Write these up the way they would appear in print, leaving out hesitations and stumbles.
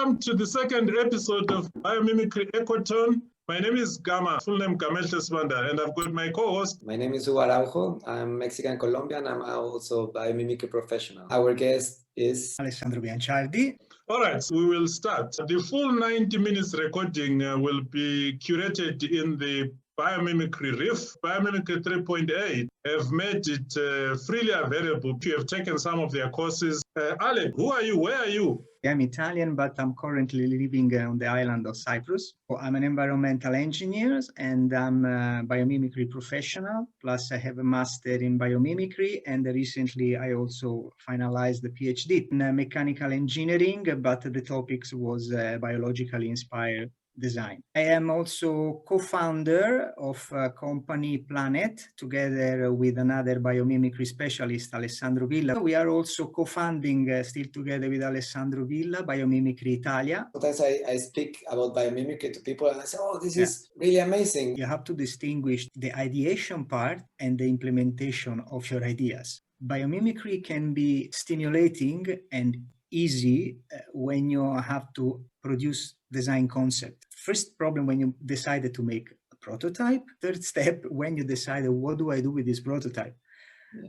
Welcome to the second episode of Biomimicry Ecotone. My name is Gama, full name Gamesh Lesbanda, and I've got my co-host. My name is Hugo Araujo. I'm Mexican Colombian. I'm also a biomimicry professional. Our guest is Alessandro Bianciardi. All right, so we will start. The full 90 minutes recording will be curated in the Biomimicry Riff. Biomimicry 3.8 have made it freely available. You have taken some of their courses. Ale, who are you? Where are you? I'm Italian, but I'm currently living on the island of Cyprus. I'm an environmental engineer and I'm a biomimicry professional. Plus I have a master in biomimicry, and recently I also finalized the PhD in mechanical engineering, but the topics was biologically inspired design. I am also co-founder of a company Planet, together with another biomimicry specialist, Alessandro Villa. We are also co-founding, still together with Alessandro Villa, Biomimicry Italia. Sometimes I speak about biomimicry to people and I say, oh, this is really amazing. You have to distinguish the ideation part and the implementation of your ideas. Biomimicry can be stimulating and easy when you have to produce design concept. First problem when you decided to make a prototype. Third step when you decided, what do I do with this prototype?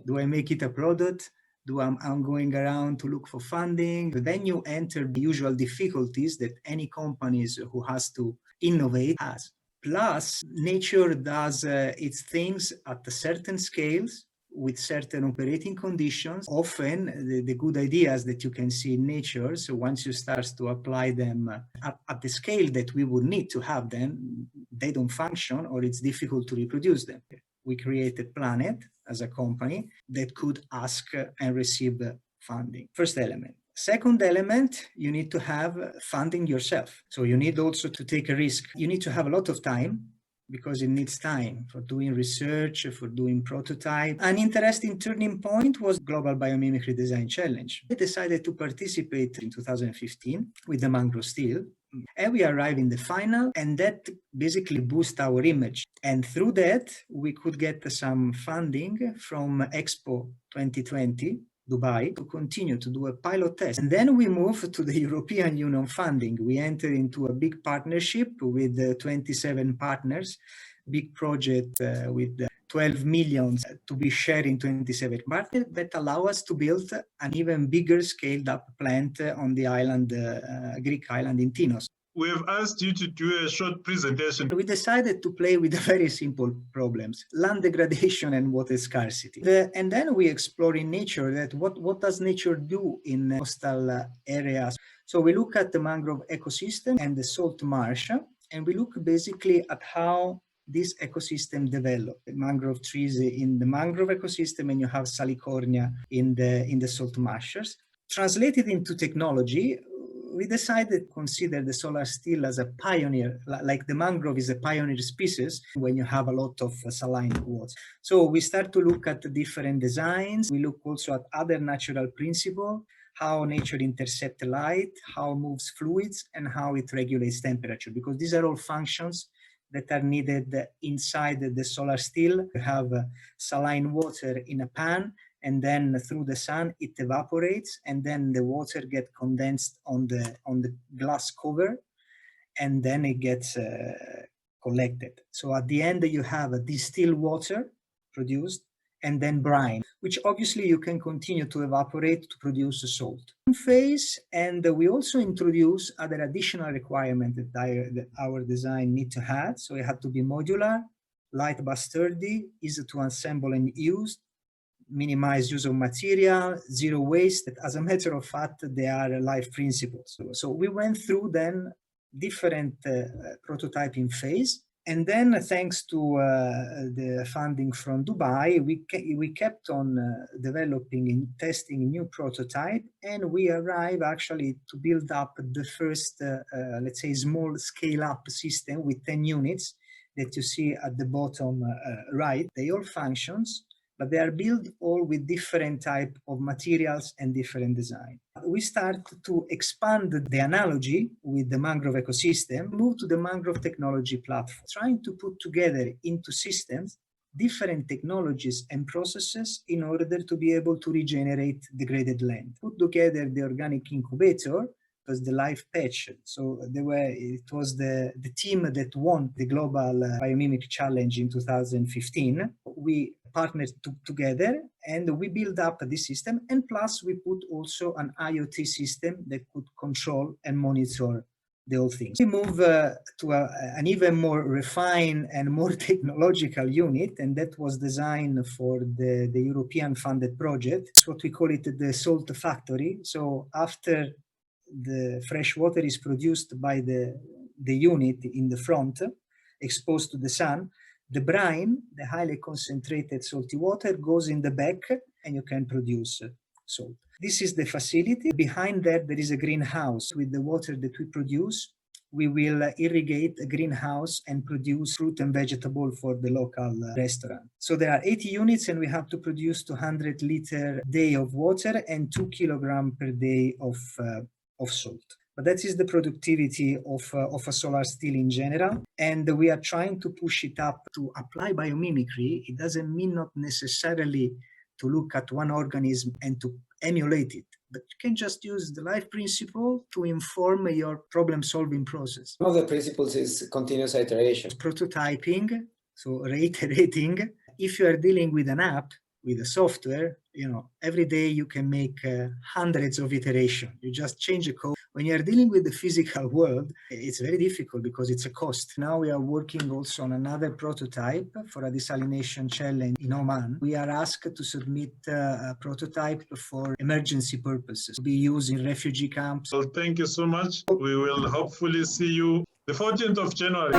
Do I make it a product? I'm going around to look for funding? Then you enter the usual difficulties that any companies who has to innovate has. Plus, nature does its things at a certain scales, with certain operating conditions. Often the good ideas that you can see in nature, so once you start to apply them at the scale that we would need to have them, they don't function or it's difficult to reproduce them. We created Planet as a company that could ask and receive funding. First element. Second element, you need to have funding yourself. So you need also to take a risk. You need to have a lot of time, because it needs time for doing research, for doing prototype. An interesting turning point was Global Biomimicry Design Challenge. I decided to participate in 2015 with the mangrove steel, and we arrived in the final, and that basically boosted our image. And through that, we could get some funding from Expo 2020, Dubai, to continue to do a pilot test. And then we moved to the European Union funding. We entered into a big partnership with 27 partners, big project with 12 million to be shared in 27 partners that allow us to build an even bigger scaled up plant on the island, Greek island in Tinos. We have asked you to do a short presentation. We decided to play with very simple problems: land degradation and water scarcity. And then we explore in nature that what does nature do in coastal areas. So we look at the mangrove ecosystem and the salt marsh, and we look basically at how this ecosystem develop. Mangrove trees in the mangrove ecosystem, and you have salicornia in the salt marshes. Translated into technology, we decided to consider the solar steel as a pioneer, like the mangrove is a pioneer species when you have a lot of saline water. So we start to look at the different designs. We look also at other natural principles, how nature intercepts light, how it moves fluids, and how it regulates temperature, because these are all functions that are needed inside the solar steel. You have saline water in a pan, and then through the sun it evaporates, and then the water gets condensed on the glass cover, and then it gets collected. So at the end you have a distilled water produced, and then brine, which obviously you can continue to evaporate to produce a salt phase. And we also introduce other additional requirements that our design need to have. So it had to be modular, light but sturdy, easy to assemble and use, minimize use of material, zero waste. That, as a matter of fact, they are life principles. So we went through then different prototyping phase. And then thanks to the funding from Dubai, we kept on developing and testing a new prototype, and we arrived actually to build up the first, let's say, small scale-up system with 10 units that you see at the bottom right. They all functions, but they are built all with different type of materials and different design. We start to expand the analogy with the mangrove ecosystem, move to the mangrove technology platform, trying to put together into systems different technologies and processes in order to be able to regenerate degraded land. Put together the organic incubator was the live patch. So it was the team that won the global biomimicry challenge in 2015. We partnered together and we built up this system. And plus we put also an IoT system that could control and monitor the whole thing. We move to an even more refined and more technological unit, and that was designed for the European funded project. It's what we call it the salt factory. So after the fresh water is produced by the unit in the front, exposed to the sun, the brine, the highly concentrated salty water, goes in the back and you can produce salt. This is the facility. Behind that, there is a greenhouse. With the water that we produce, we will irrigate a greenhouse and produce fruit and vegetable for the local restaurant. So there are 80 units and we have to produce 200 liter day of water and 2 kilograms per day of salt. But that is the productivity of a solar steel in general. And we are trying to push it up to apply biomimicry. It doesn't mean not necessarily to look at one organism and to emulate it, but you can just use the life principle to inform your problem-solving process. One of the principles is continuous iteration. Prototyping, so reiterating. If you are dealing with an app, with a software, every day you can make hundreds of iterations. You just change the code. When you are dealing with the physical world, it's very difficult because it's a cost. Now we are working also on another prototype for a desalination challenge in Oman. We are asked to submit a prototype for emergency purposes, to be used in refugee camps. Well, thank you so much. We will hopefully see you the 14th of January.